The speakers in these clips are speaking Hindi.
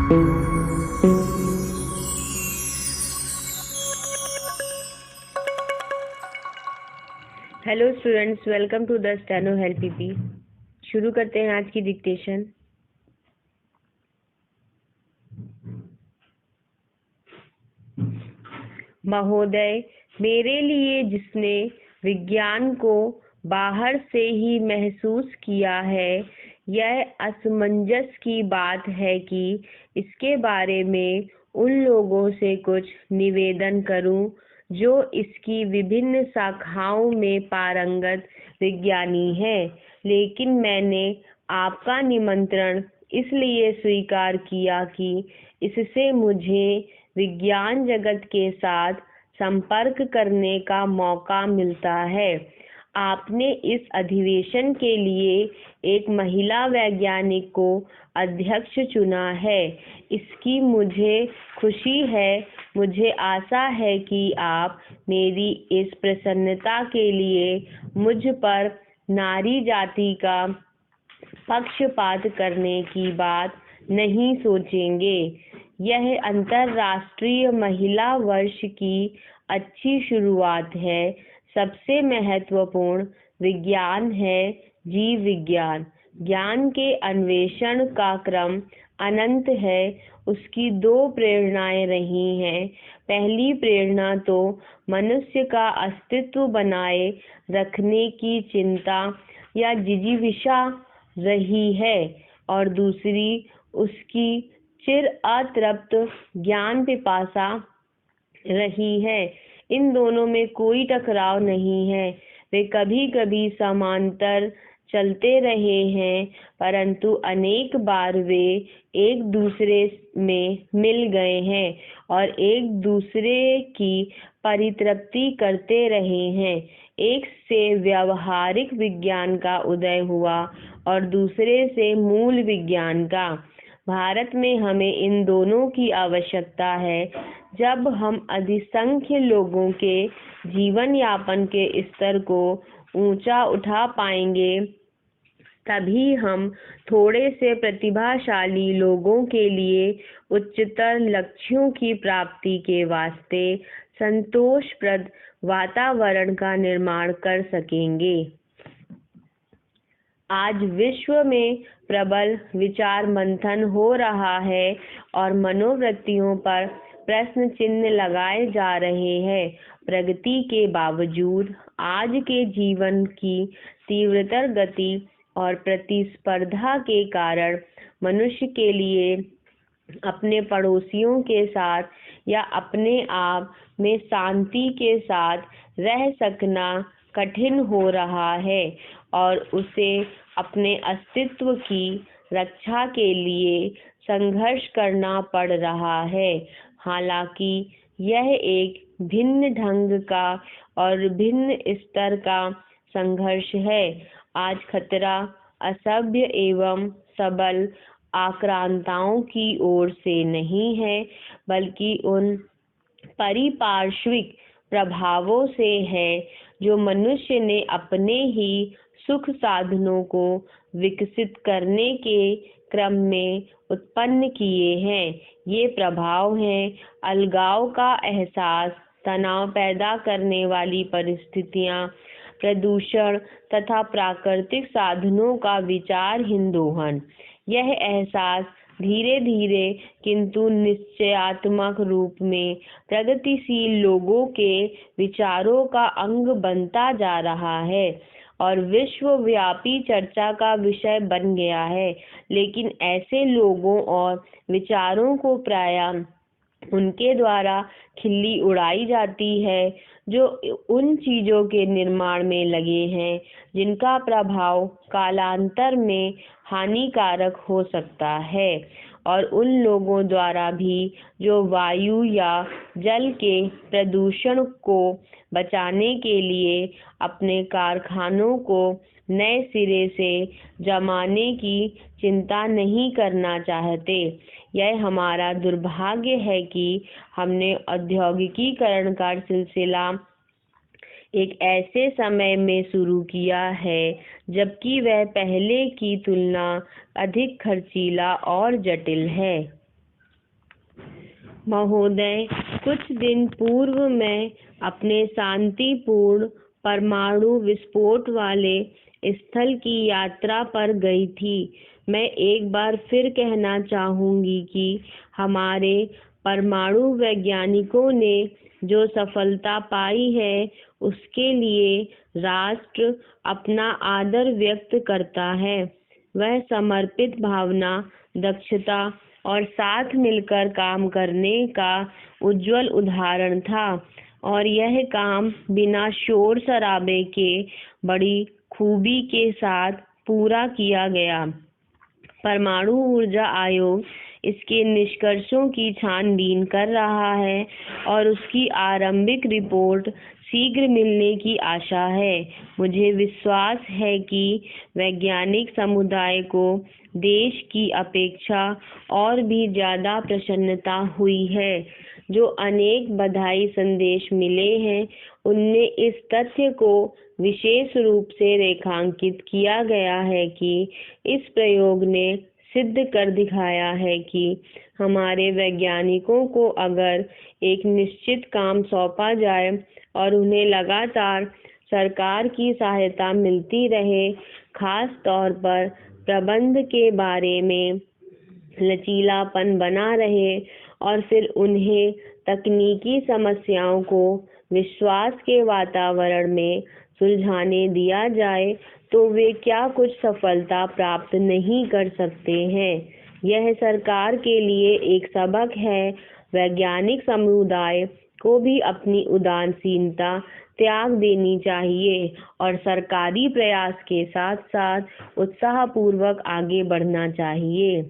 Hello students, welcome to the steno help PP. शुरू करते हैं आज की डिक्टेशन। महोदय, मेरे लिए जिसने विज्ञान को बाहर से ही महसूस किया है, यह असमंजस की बात है कि इसके बारे में उन लोगों से कुछ निवेदन करूं जो इसकी विभिन्न शाखाओं में पारंगत विज्ञानी हैं। लेकिन मैंने आपका निमंत्रण इसलिए स्वीकार किया कि इससे मुझे विज्ञान जगत के साथ संपर्क करने का मौका मिलता है। आपने इस अधिवेशन के लिए एक महिला वैज्ञानिक को अध्यक्ष चुना है, इसकी मुझे खुशी है। मुझे आशा है कि आप मेरी इस प्रसन्नता के लिए मुझ पर नारी जाति का पक्षपात करने की बात नहीं सोचेंगे। यह अंतर्राष्ट्रीय महिला वर्ष की अच्छी शुरुआत है। सबसे महत्वपूर्ण विज्ञान है जीव विज्ञान। ज्ञान के अन्वेषण का क्रम अनंत है। उसकी दो प्रेरणाएं रही हैं। पहली प्रेरणा तो मनुष्य का अस्तित्व बनाए रखने की चिंता या जिजीविषा रही है, और दूसरी उसकी चिर अतृप्त ज्ञान पिपासा रही है। इन दोनों में कोई टकराव नहीं है। वे कभी कभी समांतर चलते रहे हैं, परंतु अनेक बार वे एक दूसरे में मिल गए हैं और एक दूसरे की परितृप्ति करते रहे हैं। एक से व्यावहारिक विज्ञान का उदय हुआ और दूसरे से मूल विज्ञान का। भारत में हमें इन दोनों की आवश्यकता है। जब हम अधिसंख्य लोगों के जीवन यापन के स्तर को ऊंचा उठा पाएंगे, तभी हम थोड़े से प्रतिभाशाली लोगों के लिए उच्चतर लक्ष्यों की प्राप्ति के वास्ते संतोषप्रद वातावरण का निर्माण कर सकेंगे। आज विश्व में प्रबल विचार मंथन हो रहा है और मनोवृत्तियों पर प्रश्न चिन्ह लगाए जा रहे हैं। प्रगति के बावजूद आज के जीवन की तीव्रतर गति और प्रतिस्पर्धा के कारण मनुष्य के लिए अपने पड़ोसियों के साथ या अपने आप में शांति के साथ रह सकना कठिन हो रहा है और उसे अपने अस्तित्व की रक्षा के लिए संघर्ष करना पड़ रहा है। हालांकि यह एक भिन्न ढंग का और भिन्न स्तर का संघर्ष है। आज खतरा असभ्य एवं सबल आक्रांताओं की ओर से नहीं है, बल्कि उन पारिपार्श्विक प्रभावों से है जो मनुष्य ने अपने ही सुख साधनों को विकसित करने के क्रम में उत्पन्न किए हैं। ये प्रभाव हैं अलगाव का एहसास, तनाव पैदा करने वाली परिस्थितियां, प्रदूषण तथा प्राकृतिक साधनों का विचारहीन दोहन। यह एहसास धीरे धीरे किंतु निश्चयात्मक रूप में प्रगतिशील लोगों के विचारों का अंग बनता जा रहा है और विश्वव्यापी चर्चा का विषय बन गया है। लेकिन ऐसे लोगों और विचारों को प्रायः उनके द्वारा खिल्ली उड़ाई जाती है जो उन चीज़ों के निर्माण में लगे हैं जिनका प्रभाव कालांतर में हानिकारक हो सकता है, और उन लोगों द्वारा भी जो वायु या जल के प्रदूषण को बचाने के लिए अपने कारखानों को नए सिरे से जमाने की चिंता नहीं करना चाहते। यह हमारा दुर्भाग्य है कि हमने औद्योगिकीकरण का सिलसिला एक ऐसे समय में शुरू किया है जबकि वह पहले की तुलना अधिक खर्चीला और जटिल है। महोदय, कुछ दिन पूर्व मैं अपने शांतिपूर्ण परमाणु विस्फोट वाले स्थल की यात्रा पर गई थी। मैं एक बार फिर कहना चाहूंगी कि हमारे परमाणु वैज्ञानिकों ने जो सफलता पाई है उसके लिए राष्ट्र अपना आदर व्यक्त करता है। वह समर्पित भावना, दक्षता और साथ मिलकर काम करने का उज्जवल उदाहरण था, और यह काम बिना शोर शराबे के बड़ी खूबी के साथ पूरा किया गया। परमाणु ऊर्जा आयोग इसके निष्कर्षों की छानबीन कर रहा है और उसकी आरंभिक रिपोर्ट शीघ्र मिलने की आशा है। मुझे विश्वास है कि वैज्ञानिक समुदाय को देश की अपेक्षा और भी ज़्यादा प्रसन्नता हुई है। जो अनेक बधाई संदेश मिले हैं उनमें इस तथ्य को विशेष रूप से रेखांकित किया गया है कि इस प्रयोग ने सिद्ध कर दिखाया है कि हमारे वैज्ञानिकों को अगर एक निश्चित काम सौंपा जाए और उन्हें लगातार सरकार की सहायता मिलती रहे, खास तौर पर प्रबंध के बारे में लचीलापन बना रहे और फिर उन्हें तकनीकी समस्याओं को विश्वास के वातावरण में सुलझाने दिया जाए, तो वे क्या कुछ सफलता प्राप्त नहीं कर सकते हैं। यह सरकार के लिए एक सबक है। वैज्ञानिक समुदाय को भी अपनी उदासीनता त्याग देनी चाहिए और सरकारी प्रयास के साथ साथ उत्साहपूर्वक आगे बढ़ना चाहिए।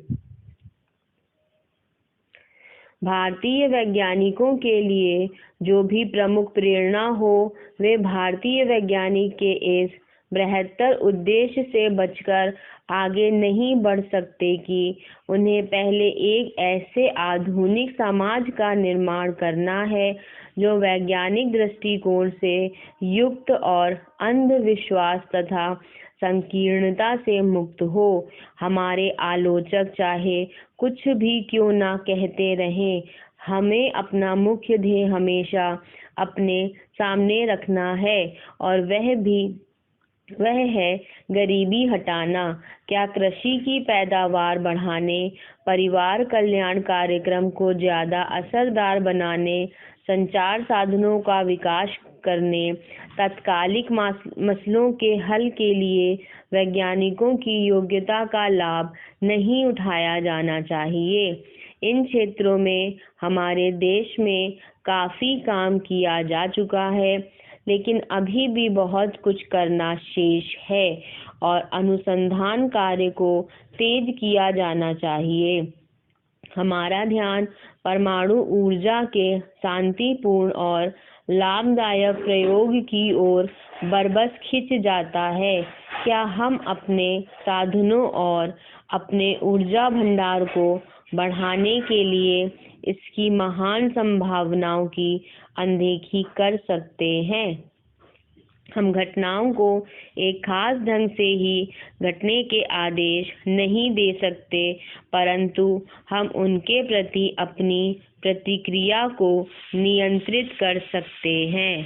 भारतीय वैज्ञानिकों के लिए जो भी प्रमुख प्रेरणा हो, वे भारतीय वैज्ञानिक के इस बृहत्तर उद्देश्य से बचकर आगे नहीं बढ़ सकते कि उन्हें पहले एक ऐसे आधुनिक समाज का निर्माण करना है जो वैज्ञानिक दृष्टिकोण से युक्त और अंधविश्वास तथा संकीर्णता से मुक्त हो। हमारे आलोचक चाहे कुछ भी क्यों ना कहते रहें, हमें अपना मुख्य ध्येय हमेशा अपने सामने रखना है, और वह है गरीबी हटाना। क्या कृषि की पैदावार बढ़ाने, परिवार कल्याण कार्यक्रम को ज़्यादा असरदार बनाने, संचार साधनों का विकास करने, तात्कालिक मसलों के हल के लिए वैज्ञानिकों की योग्यता का लाभ नहीं उठाया जाना चाहिए। इन क्षेत्रों में हमारे देश में काफ़ी काम किया जा चुका है, लेकिन अभी भी बहुत कुछ करना शेष है और अनुसंधान कार्य को तेज किया जाना चाहिए। हमारा ध्यान परमाणु ऊर्जा के शांतिपूर्ण और लाभदायक प्रयोग की ओर बरबस खिंच जाता है। क्या हम अपने साधनों और अपने ऊर्जा भंडार को बढ़ाने के लिए इसकी महान संभावनाओं की अनदेखी कर सकते हैं? हम घटनाओं को एक खास ढंग से ही घटने के आदेश नहीं दे सकते, परंतु हम उनके प्रति अपनी प्रतिक्रिया को नियंत्रित कर सकते हैं।